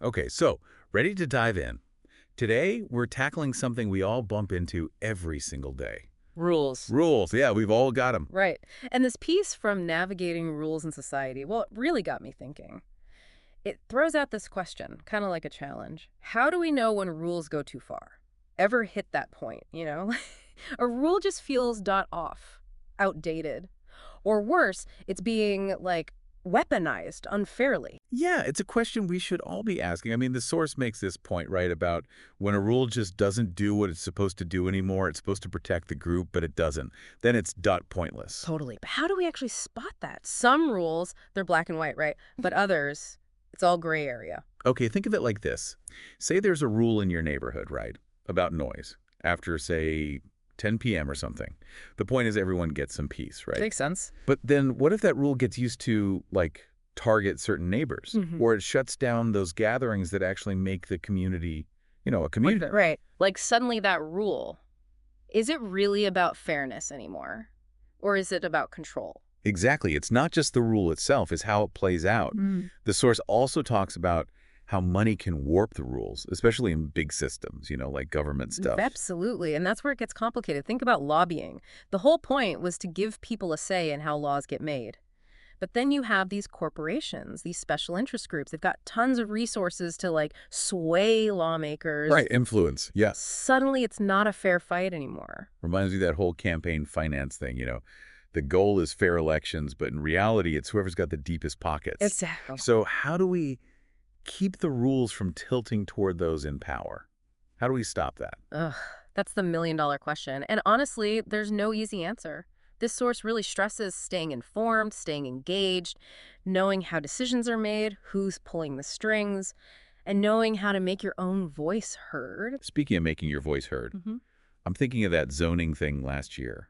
Okay, so ready to dive in. Today, we're tackling something we all bump into every single day. Rules. Rules, yeah, we've all got them. Right. And this piece from Navigating Rules in Society, well, it really got me thinking. It throws out this question, kind of like a challenge. How do we know when rules go too far? Ever hit that point? A rule just feels off, outdated. Or worse, it's being, like, weaponized unfairly. Yeah, it's a question we should all be asking. I mean, the source makes this point, right, about when a rule just doesn't do what it's supposed to do anymore. It's supposed to protect the group, but it doesn't. Then it's pointless. Totally. But how do we actually spot that? Some rules, they're black and white, right? But others, it's all gray area. Okay, think of it like this. Say there's a rule in your neighborhood, right, about noise after, say, 10 p.m. or something. The point is everyone gets some peace, right? Makes sense. But then what if that rule gets used to, like, target certain neighbors? Or it shuts down those gatherings that actually make the community, a community? Right. Like suddenly that rule, is it really about fairness anymore? Or is it about control? Exactly. It's not just the rule itself, it's how it plays out. The source also talks about how money can warp the rules, especially in big systems, like government stuff. Absolutely. And that's where it gets complicated. Think about lobbying. The whole point was to give people a say in how laws get made. But then you have these corporations, these special interest groups. They've got tons of resources to like sway lawmakers. Right, influence. Yeah. Suddenly it's not a fair fight anymore. Reminds me of that whole campaign finance thing. The goal is fair elections, but in reality, it's whoever's got the deepest pockets. Exactly. So how do we keep the rules from tilting toward those in power? How do we stop that? Ugh, that's the million-dollar question. And honestly, there's no easy answer. This source really stresses staying informed, staying engaged, knowing how decisions are made, who's pulling the strings, and knowing how to make your own voice heard. Speaking of making your voice heard, I'm thinking of that zoning thing last year.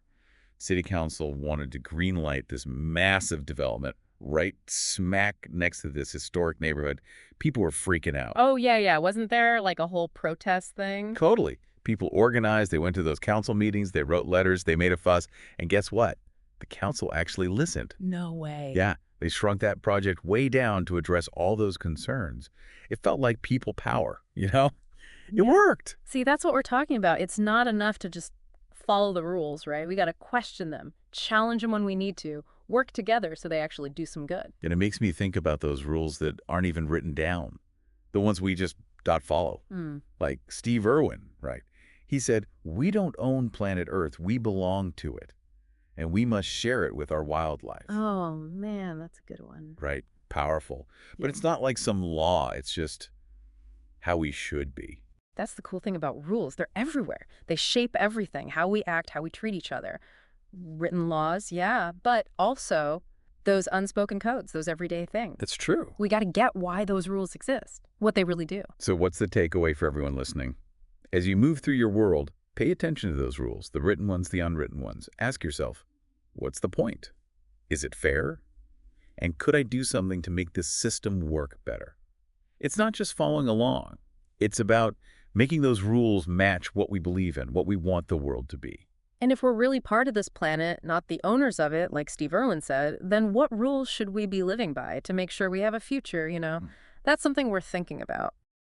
City Council wanted to greenlight this massive development right smack next to this historic neighborhood. People were freaking out. Oh, yeah. Wasn't there like a whole protest thing? Totally. People organized, they went to those council meetings, they wrote letters, they made a fuss, and guess what? The council actually listened. No way. Yeah, they shrunk that project way down to address all those concerns. It felt like people power. It worked. See, that's what we're talking about. It's not enough to just follow the rules, right? We got to question them, challenge them when we need to, work together so they actually do some good. And it makes me think about those rules that aren't even written down, the ones we just follow. Like Steve Irwin, right? He said, "We don't own planet Earth, we belong to it, and we must share it with our wildlife." Oh, man, that's a good one. Right? Powerful. But Yeah. it's not like some law, it's just how we should be. That's the cool thing about rules. They're everywhere. They shape everything, how we act, how we treat each other. Written laws, yeah, but also those unspoken codes, those everyday things. It's true. We got to get why those rules exist, what they really do. So what's the takeaway for everyone listening? As you move through your world, pay attention to those rules, the written ones, the unwritten ones. Ask yourself, what's the point? Is it fair? And could I do something to make this system work better? It's not just following along. It's about making those rules match what we believe in, what we want the world to be. And if we're really part of this planet, not the owners of it, like Steve Irwin said, then what rules should we be living by to make sure we have a future? That's something worth thinking about.